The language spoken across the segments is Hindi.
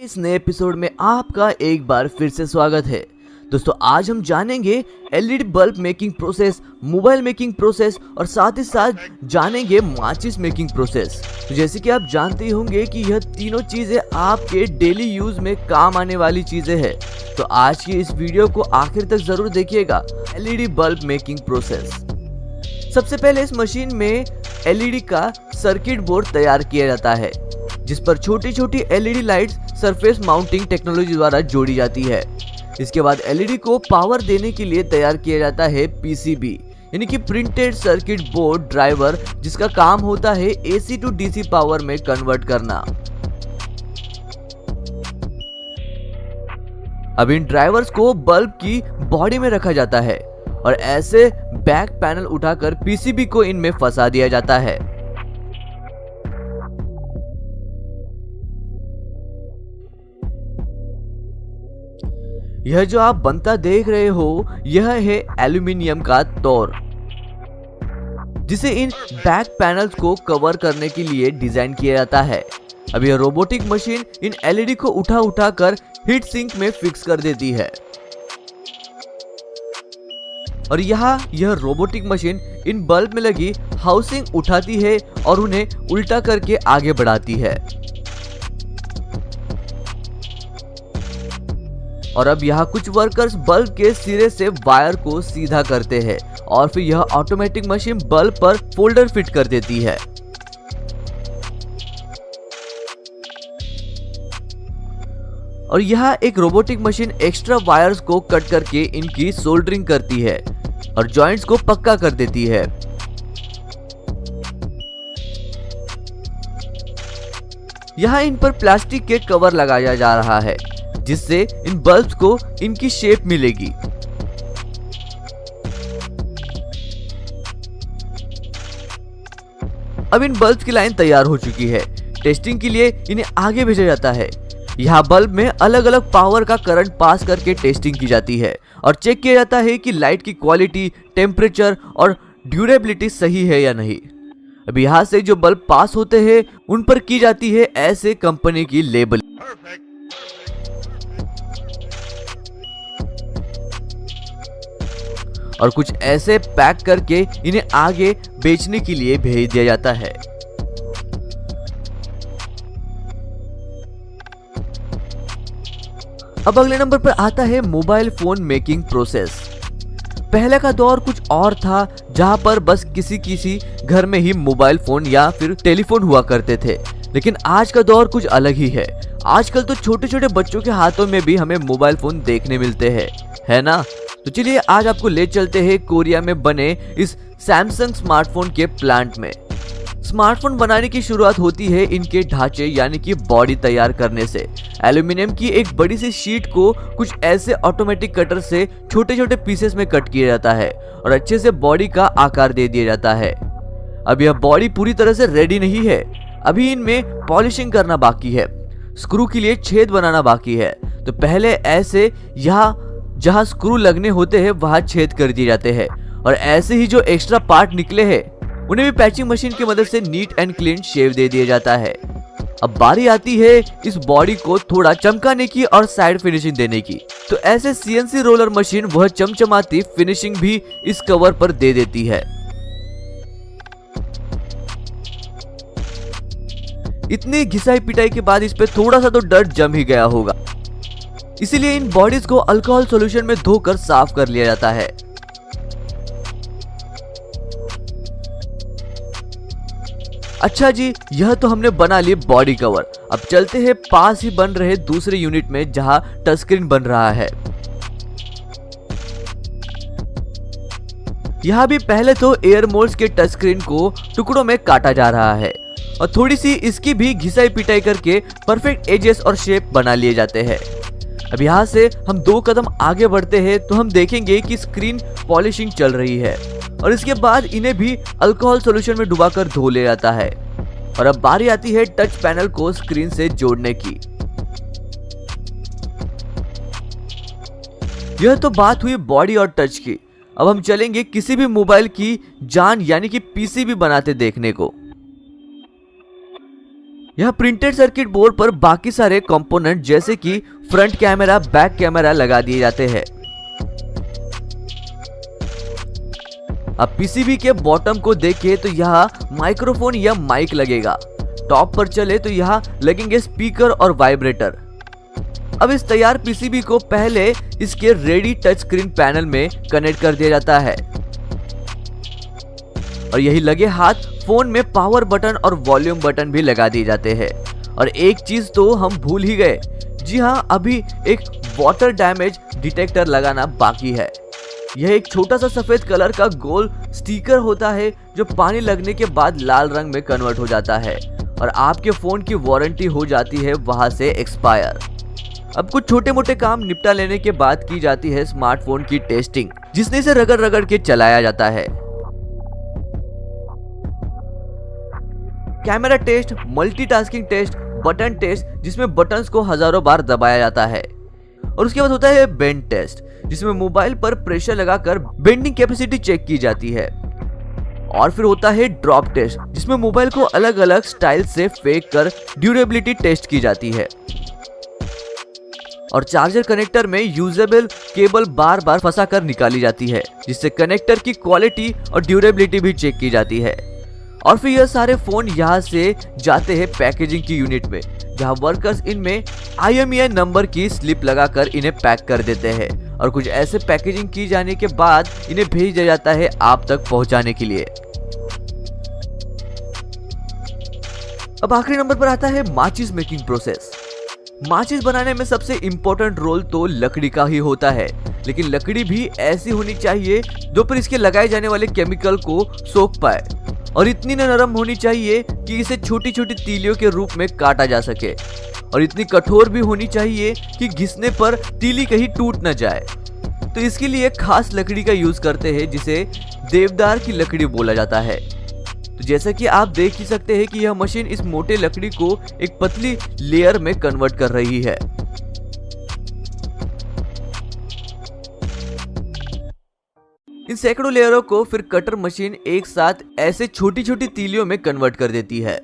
इस नए एपिसोड में आपका एक बार फिर से स्वागत है। दोस्तों, आज हम जानेंगे LED bulb making process, mobile making process और साथ ही साथ जानेंगे माचिस मेकिंग प्रोसेस। तो जैसे कि आप जानते ही होंगे कि यह तीनों चीजें आपके डेली यूज में काम आने वाली चीजें हैं। तो आज की इस वीडियो को आखिर तक जरूर देखिएगा। LED bulb making process. सबसे पहले इस मशीन में एलईडी का सर्किट बोर्ड तैयार किया जाता है, जिस पर छोटी छोटी LED lights surface mounting technology द्वारा जोड़ी जाती है। इसके बाद एलईडी को पावर देने के लिए तैयार किया जाता है पीसीबी, यानी कि प्रिंटेड सर्किट बोर्ड ड्राइवर, जिसका काम होता है एसी टू डीसी पावर में कन्वर्ट करना। अब इन ड्राइवर्स को बल्ब की बॉडी में रखा जाता है और ऐसे बैक पैनल उठाकर पीसीबी को इनमें फंसा दिया जाता है। यह जो आप बनता देख रहे हो, यह है एल्यूमिनियम का तोर, जिसे इन बैक पैनल्स को कवर करने के लिए डिजाइन किया जाता है। अब यह रोबोटिक मशीन इन एलईडी को उठा कर हीट सिंक में फिक्स कर देती है और यहाँ यह रोबोटिक मशीन इन बल्ब में लगी हाउसिंग उठाती है और उन्हें उल्टा करके आगे बढ़ाती है। और अब यहाँ कुछ वर्कर्स बल्ब के सिरे से वायर को सीधा करते हैं और फिर यह ऑटोमेटिक मशीन बल्ब पर फोल्डर फिट कर देती है। और यहाँ एक रोबोटिक मशीन एक्स्ट्रा वायर्स को कट करके इनकी सोल्डरिंग करती है और जॉइंट्स को पक्का कर देती है। यहाँ इन पर प्लास्टिक के कवर लगाया जा रहा है, जिससे इन बल्ब्स को इनकी शेप मिलेगी। अब इन बल्ब्स की लाइन तैयार हो चुकी है। टेस्टिंग के लिए इन्हें आगे भेजा जाता है। यहाँ बल्ब में अलग अलग पावर का करंट पास करके टेस्टिंग की जाती है और चेक किया जाता है कि लाइट की क्वालिटी, टेम्परेचर और ड्यूरेबिलिटी सही है या नहीं। अब यहाँ से जो बल्ब पास होते हैं उन पर की जाती है ऐसे कंपनी की लेबल और कुछ ऐसे पैक करके इन्हें आगे बेचने के लिए भेज दिया जाता है। अब अगले नंबर पर आता है मोबाइल फोन मेकिंग प्रोसेस। पहले का दौर कुछ और था, जहां पर बस किसी घर में ही मोबाइल फोन या फिर टेलीफोन हुआ करते थे, लेकिन आज का दौर कुछ अलग ही है। आजकल तो छोटे छोटे बच्चों के हाथों में भी हमें मोबाइल फोन देखने मिलते हैं, है ना? तो चलिए आज आपको ले चलते हैं कोरिया में बने इस सैमसंग स्मार्टफोन के प्लांट में। स्मार्टफोन बनाने की शुरुआत होती है इनके ढांचे यानी कि बॉडी तैयार करने से। एल्यूमिनियम की एक बड़ी सी शीट को कुछ ऐसे ऑटोमेटिक कटर से छोटे छोटे पीसेस में कट किया जाता है और अच्छे से बॉडी का आकार दे दिया जाता है। अब यह बॉडी पूरी तरह से रेडी नहीं है, अभी इनमें पॉलिशिंग करना बाकी है, स्क्रू के लिए छेद बनाना बाकी है। तो पहले ऐसे यहाँ जहां स्क्रू लगने होते हैं वहां छेद कर दिए जाते हैं और ऐसे ही जो एक्स्ट्रा पार्ट निकले हैं उन्हें भी पैचिंग मशीन की मदद से नीट एंड क्लीन शेप दे दिया जाता है। अब बारी आती है इस बॉडी को थोड़ा चमकाने की और साइड फिनिशिंग देने की। तो ऐसे सीएनसी रोलर मशीन वह चमचमाती फिनिशिंग भी इस कवर पर दे देती है। इतनी घिसाई पिटाई के बाद इस पे थोड़ा सा तो डर्ट जम ही गया होगा, इसीलिए इन बॉडीज को अल्कोहल सॉल्यूशन में धोकर साफ कर लिया जाता है। अच्छा जी, यह तो हमने बना ली बॉडी कवर। अब चलते हैं पास ही बन रहे दूसरे यूनिट में, जहां टच स्क्रीन बन रहा है। यहां भी पहले तो एयर मोल्ड्स के टच स्क्रीन को टुकड़ों में काटा जा रहा है और थोड़ी सी इसकी भी घिसाई पिटाई करके परफेक्ट एजेस और शेप बना लिए जाते हैं। अब यहाँ से हम 2 कदम आगे बढ़ते हैं तो हम देखेंगे कि स्क्रीन पॉलिशिंग चल रही है और इसके बाद इन्हें भी अल्कोहल सॉल्यूशन में डुबाकर धो लिया जाता है। और अब बारी आती है टच पैनल को स्क्रीन से जोड़ने की। यह तो बात हुई बॉडी और टच की। अब हम चलेंगे किसी भी मोबाइल की जान यानी कि पीसीबी बनाते देखने को। यहाँ प्रिंटेड सर्किट बोर्ड पर बाकी सारे कंपोनेंट जैसे कि फ्रंट कैमरा, बैक कैमरा लगा दिए जाते हैं। अब पीसीबी के बॉटम को देखें तो यहाँ माइक्रोफोन या माइक लगेगा। टॉप पर चले तो यहाँ लगेंगे स्पीकर और वाइब्रेटर। अब इस तैयार पीसीबी को पहले इसके रेडी टच स्क्रीन पैनल में कनेक्ट कर दिया जाता है और यही लगे हाथ फोन में पावर बटन और वॉल्यूम बटन भी लगा दिए जाते हैं। और एक चीज तो हम भूल ही गए, जी हाँ, अभी एक वाटर डैमेज डिटेक्टर लगाना बाकी है। यह एक छोटा सा सफेद कलर का गोल स्टिकर होता है जो पानी लगने के बाद लाल रंग में कन्वर्ट हो जाता है और आपके फोन की वारंटी हो जाती है वहां से एक्सपायर। अब कुछ छोटे मोटे काम निपटा लेने के बाद की जाती है स्मार्टफोन की टेस्टिंग, जिसमें इसे रगड़ रगड़ के चलाया जाता है। Camera test, multitasking test, button test जिसमें बटन्स को हजारों बार दबाया जाता है, और उसके बाद होता है बेंड टेस्ट जिसमें मोबाइल पर प्रेशर लगाकर बेंडिंग कैपेसिटी चेक की जाती है। और फिर होता है ड्रॉप टेस्ट जिसमें मोबाइल को अलग अलग स्टाइल से फेंक कर ड्यूरेबिलिटी टेस्ट की जाती है। और चार्जर कनेक्टर में यूजेबल केबल बार बार फंसा कर निकाली जाती है जिससे कनेक्टर की क्वालिटी और ड्यूरेबिलिटी भी चेक की जाती है। और फिर यह सारे फोन यहाँ से जाते हैं पैकेजिंग की यूनिट में, जहाँ वर्कर्स इनमें IMEI नंबर की स्लिप लगाकर इन्हें पैक कर देते हैं और कुछ ऐसे पैकेजिंग की जाने के बाद इन्हें भेज दिया जाता है आप तक पहुंचाने के लिए। अब आखिरी नंबर पर आता है माचिस मेकिंग प्रोसेस। माचिस बनाने में सबसे इंपॉर्टेंट रोल तो लकड़ी का ही होता है, लेकिन लकड़ी भी ऐसी होनी चाहिए जो पर इसके लगाए जाने वाले केमिकल को सोख पाए और इतनी नरम होनी चाहिए कि इसे छोटी छोटी तीलियों के रूप में काटा जा सके, और इतनी कठोर भी होनी चाहिए कि घिसने पर तीली कहीं टूट न जाए। तो इसके लिए खास लकड़ी का यूज करते हैं जिसे देवदार की लकड़ी बोला जाता है। तो जैसा कि आप देख ही सकते हैं कि यह मशीन इस मोटे लकड़ी को एक पतली लेयर में कन्वर्ट कर रही है। इन सैकड़ों लेयरों को फिर कटर मशीन एक साथ ऐसे छोटी छोटी तीलियों में कन्वर्ट कर देती है।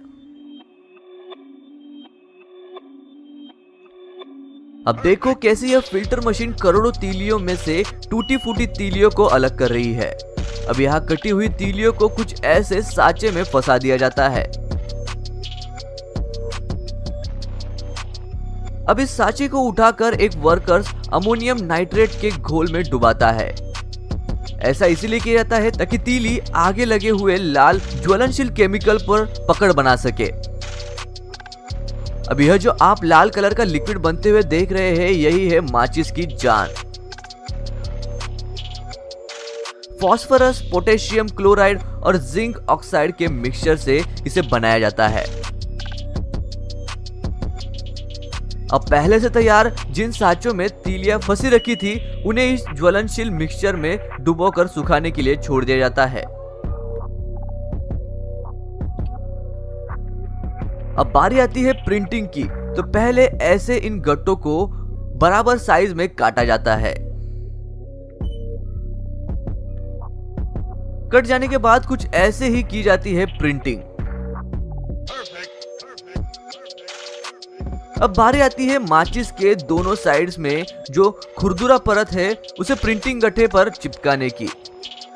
अब देखो कैसे यह फिल्टर मशीन करोड़ों तीलियों में से टूटी फूटी तीलियों को अलग कर रही है। अब यहाँ कटी हुई तीलियों को कुछ ऐसे साँचे में फंसा दिया जाता है। अब इस साँचे को उठाकर एक वर्कर्स अमोनियम नाइट्रेट के घोल में डुबाता है। ऐसा इसीलिए किया जाता है ताकि तीली आगे लगे हुए लाल ज्वलनशील केमिकल पर पकड़ बना सके। अब यह जो आप लाल कलर का लिक्विड बनते हुए देख रहे हैं, यही है माचिस की जान। फास्फोरस, पोटेशियम क्लोराइड और जिंक ऑक्साइड के मिक्सचर से इसे बनाया जाता है। अब पहले से तैयार जिन साँचों में तीलियां फंसी रखी थी उन्हें इस ज्वलनशील मिक्सचर में डुबोकर सुखाने के लिए छोड़ दिया जाता है। अब बारी आती है प्रिंटिंग की। तो पहले ऐसे इन गट्टों को बराबर साइज में काटा जाता है। कट जाने के बाद कुछ ऐसे ही की जाती है प्रिंटिंग। अब बारी आती है माचिस के दोनों साइड्स में जो खुरदुरा परत है उसे प्रिंटिंग गट्ठे पर चिपकाने की।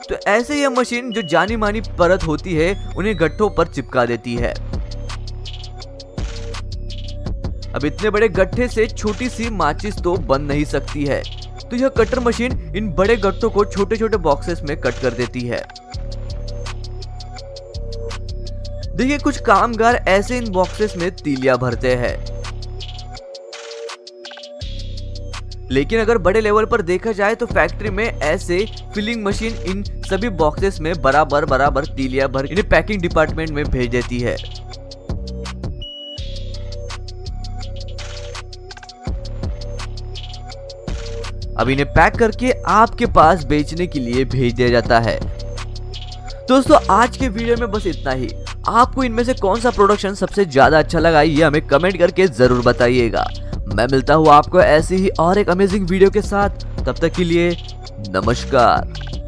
तो ऐसे यह मशीन जो जानी मानी परत होती है उन्हें गट्ठों पर चिपका देती है। अब इतने बड़े गट्ठे से छोटी सी माचिस तो बन नहीं सकती है, तो यह कटर मशीन इन बड़े गट्ठों को छोटे छोटे बॉक्सेस में कट कर देती है। देखिए कुछ कामगार ऐसे इन बॉक्सेस में तीलियां भरते हैं, लेकिन अगर बड़े लेवल पर देखा जाए तो फैक्ट्री में ऐसे फिलिंग मशीन इन सभी बॉक्सेस में बराबर बराबर तीलियां भर इन्हें पैकिंग डिपार्टमेंट में भेज देती है। अब इन्हें पैक करके आपके पास बेचने के लिए भेज दिया जाता है। दोस्तों आज के वीडियो में बस इतना ही। आपको इनमें से कौन सा प्रोडक्शन सबसे ज्यादा अच्छा लगा ये हमें कमेंट करके जरूर बताइएगा। मैं मिलता हूँ आपको ऐसी ही और एक अमेजिंग वीडियो के साथ। तब तक के लिए नमस्कार।